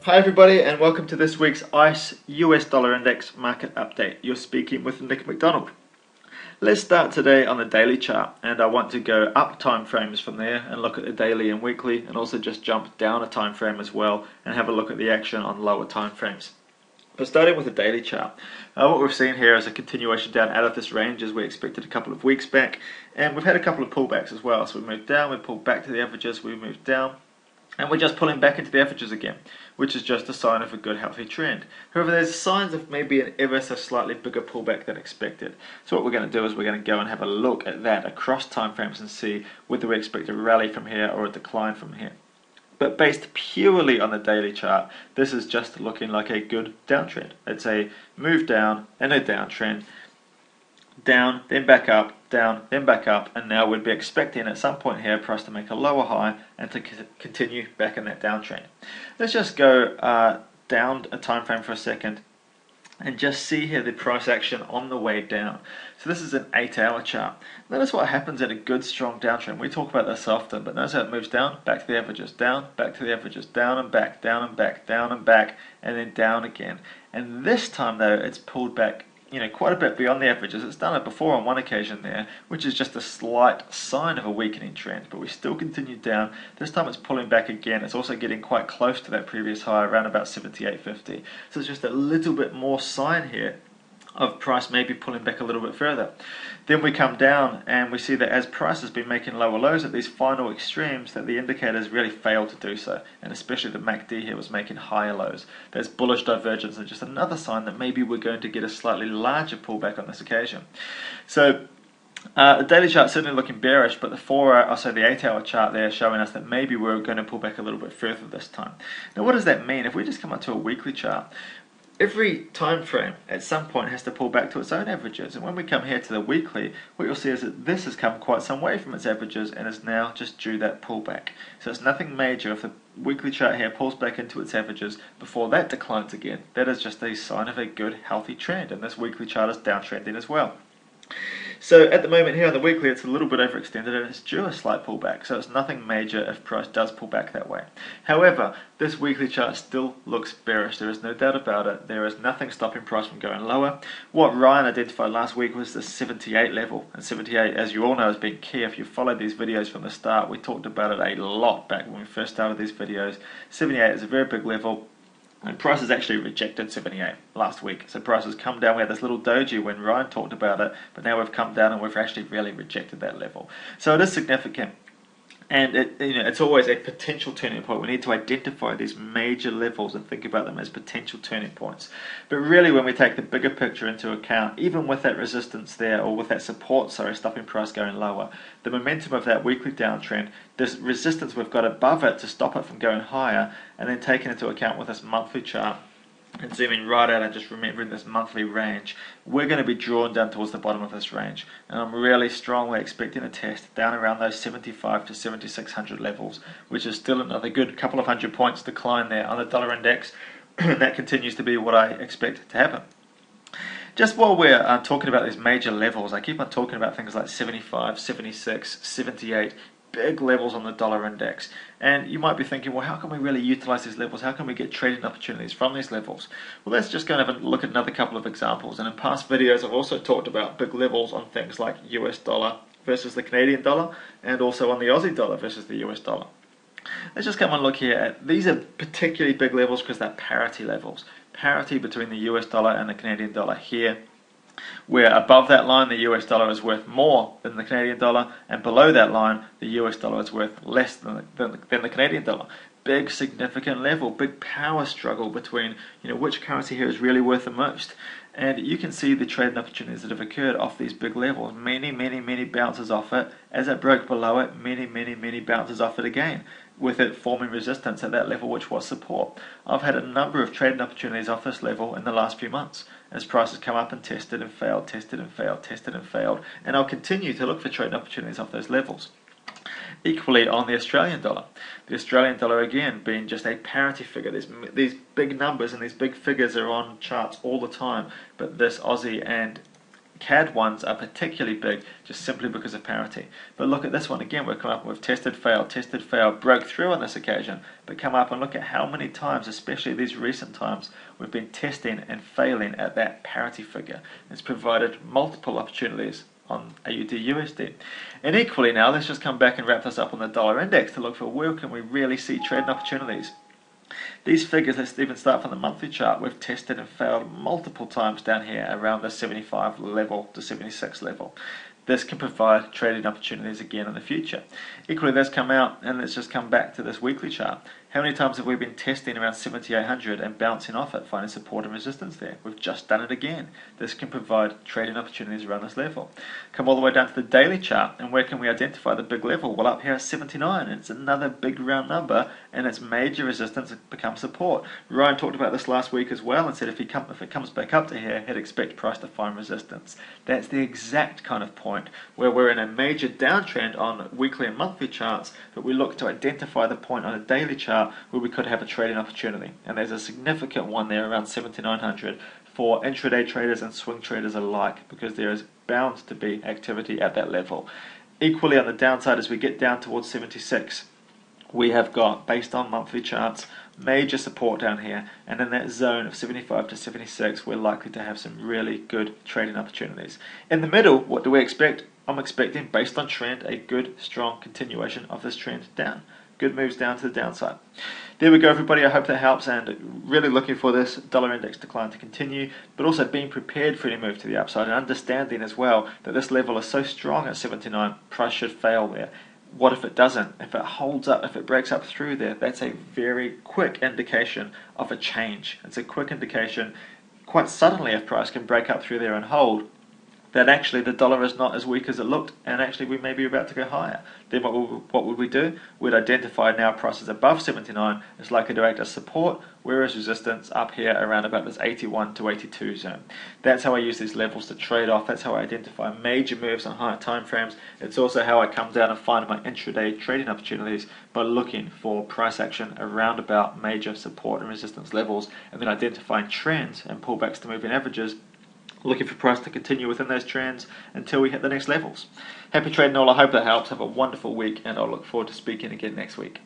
Hi everybody and welcome to this week's ICE US dollar index market update. You're speaking with Nick McDonald. Let's start today on the daily chart, and I want to go up time frames from there and look at the daily and weekly, and also just jump down a time frame as well and have a look at the action on lower time frames. But starting with the daily chart, what we've seen here is a continuation down out of this range as we expected a couple of weeks back, and we've had a couple of pullbacks as well. So we moved down, we pulled back to the averages, we moved down, and we're just pulling back into the averages again, which is just a sign of a good healthy trend. However, there's signs of maybe an ever so slightly bigger pullback than expected. So what we're going to do is we're going to go and have a look at that across time frames and see whether we expect a rally from here or a decline from here. But based purely on the daily chart, this is just looking like a good downtrend. It's a move down and a downtrend. Down, then back up, down, then back up, and now we'd be expecting at some point here for us to make a lower high and to continue back in that downtrend. Let's just go down a time frame for a second and just see here the price action on the way down. So this is an 8-hour chart. Notice what happens at a good strong downtrend. We talk about this often, but notice how it moves down, back to the averages, down, back to the averages, down and back, down and back, down and back, and then down again. And this time though, it's pulled back quite a bit beyond the averages. It's done it before on one occasion there, which is just a slight sign of a weakening trend, but we still continue down. This time it's pulling back again. It's also getting quite close to that previous high, around about 78.50. So it's just a little bit more sign here of price maybe pulling back a little bit further. Then we come down and we see that as price has been making lower lows at these final extremes, that the indicators really failed to do so, and especially the MACD here was making higher lows. There's bullish divergence and just another sign that maybe we're going to get a slightly larger pullback on this occasion. So the daily chart certainly looking bearish, but the 8-hour chart there showing us that maybe we're going to pull back a little bit further this time. Now what does that mean? If we just come up to a weekly chart, every time frame at some point has to pull back to its own averages, and when we come here to the weekly, what you'll see is that this has come quite some way from its averages and is now just due that pullback. So it's nothing major. If the weekly chart here pulls back into its averages before that declines again, that is just a sign of a good healthy trend, and this weekly chart is downtrending as well. So at the moment here on the weekly, it's a little bit overextended and it's due a slight pullback, so it's nothing major if price does pull back that way. However, this weekly chart still looks bearish. There is no doubt about it. There is nothing stopping price from going lower. What Ryan identified last week was the 78 level, and 78, as you all know, has been key. If you followed these videos from the start, we talked about it a lot back when we first started these videos. 78 is a very big level. And price has actually rejected 78 last week. So price has come down. We had this little doji when Ryan talked about it, but now we've come down and we've actually really rejected that level. So it is significant. And it's always a potential turning point. We need to identify these major levels and think about them as potential turning points. But really, when we take the bigger picture into account, even with that resistance there, or with that support, stopping price going lower, the momentum of that weekly downtrend, this resistance we've got above it to stop it from going higher, and then taking into account with this monthly chart, and zooming right out and just remembering this monthly range, we're going to be drawn down towards the bottom of this range, and I'm really strongly expecting a test down around those 75 to 7600 levels, which is still another good couple of hundred points decline there on the dollar index. And that continues to be what I expect to happen. Just while we're talking about these major levels, I keep on talking about things like 75, 76, 78, big levels on the dollar index. And you might be thinking, well, how can we really utilize these levels? How can we get trading opportunities from these levels? Well, let's just go and have a look at another couple of examples. And in past videos, I've also talked about big levels on things like US dollar versus the Canadian dollar, and also on the Aussie dollar versus the US dollar. Let's just come and look here at, these are particularly big levels because they're parity levels. Parity between the US dollar and the Canadian dollar here, where above that line the US dollar is worth more than the Canadian dollar, and below that line the US dollar is worth less than the Canadian dollar. Big significant level, big power struggle between which currency here is really worth the most. And you can see the trading opportunities that have occurred off these big levels. Many bounces off it. As it broke below it, many bounces off it again, with it forming resistance at that level, which was support. I've had a number of trading opportunities off this level in the last few months, as prices come up and tested and failed, tested and failed, tested and failed, and I'll continue to look for trading opportunities off those levels. Equally on the Australian dollar. The Australian dollar again being just a parity figure. These big numbers and these big figures are on charts all the time, but this Aussie and CAD ones are particularly big just simply because of parity. But look at this one again, we've come up with tested, failed, broke through on this occasion, but come up and look at how many times, especially these recent times, we've been testing and failing at that parity figure. It's provided multiple opportunities on AUDUSD. And equally now, let's just come back and wrap this up on the dollar index to look for where can we really see trading opportunities. These figures, let's even start from the monthly chart, we've tested and failed multiple times down here around the 75 level to 76 level. This can provide trading opportunities again in the future. Equally, let's come out and let's just come back to this weekly chart. How many times have we been testing around 7800 and bouncing off it, finding support and resistance there? We've just done it again. This can provide trading opportunities around this level. Come all the way down to the daily chart, and where can we identify the big level? Well, up here at 79, and it's another big round number, and its major resistance becomes support. Ryan talked about this last week as well and said if it comes back up to here, he'd expect price to find resistance. That's the exact kind of point where we're in a major downtrend on weekly and monthly charts, but we look to identify the point on a daily chart where we could have a trading opportunity. And there's a significant one there around 7900 for intraday traders and swing traders alike, because there is bound to be activity at that level. Equally on the downside, as we get down towards 76, we have got, based on monthly charts, major support down here, and in that zone of 75 to 76 we're likely to have some really good trading opportunities. In the middle, what do we expect? I'm expecting, based on trend, a good strong continuation of this trend down. Good moves down to the downside. There we go, everybody. I hope that helps, and really looking for this dollar index decline to continue, but also being prepared for any move to the upside and understanding as well that this level is so strong at 79, price should fail there. What if it doesn't? If it holds up, if it breaks up through there, that's a very quick indication of a change. It's a quick indication, quite suddenly, if price can break up through there and hold, that actually the dollar is not as weak as it looked, and actually we may be about to go higher. Then what would we do? We'd identify now prices above 79 is likely to act as support, whereas resistance up here around about this 81 to 82 zone. That's how I use these levels to trade off. That's how I identify major moves on higher time frames. It's also how I come down and find my intraday trading opportunities by looking for price action around about major support and resistance levels, and then identifying trends and pullbacks to moving averages, looking for price to continue within those trends until we hit the next levels. Happy trading all. I hope that helps. Have a wonderful week, and I'll look forward to speaking again next week.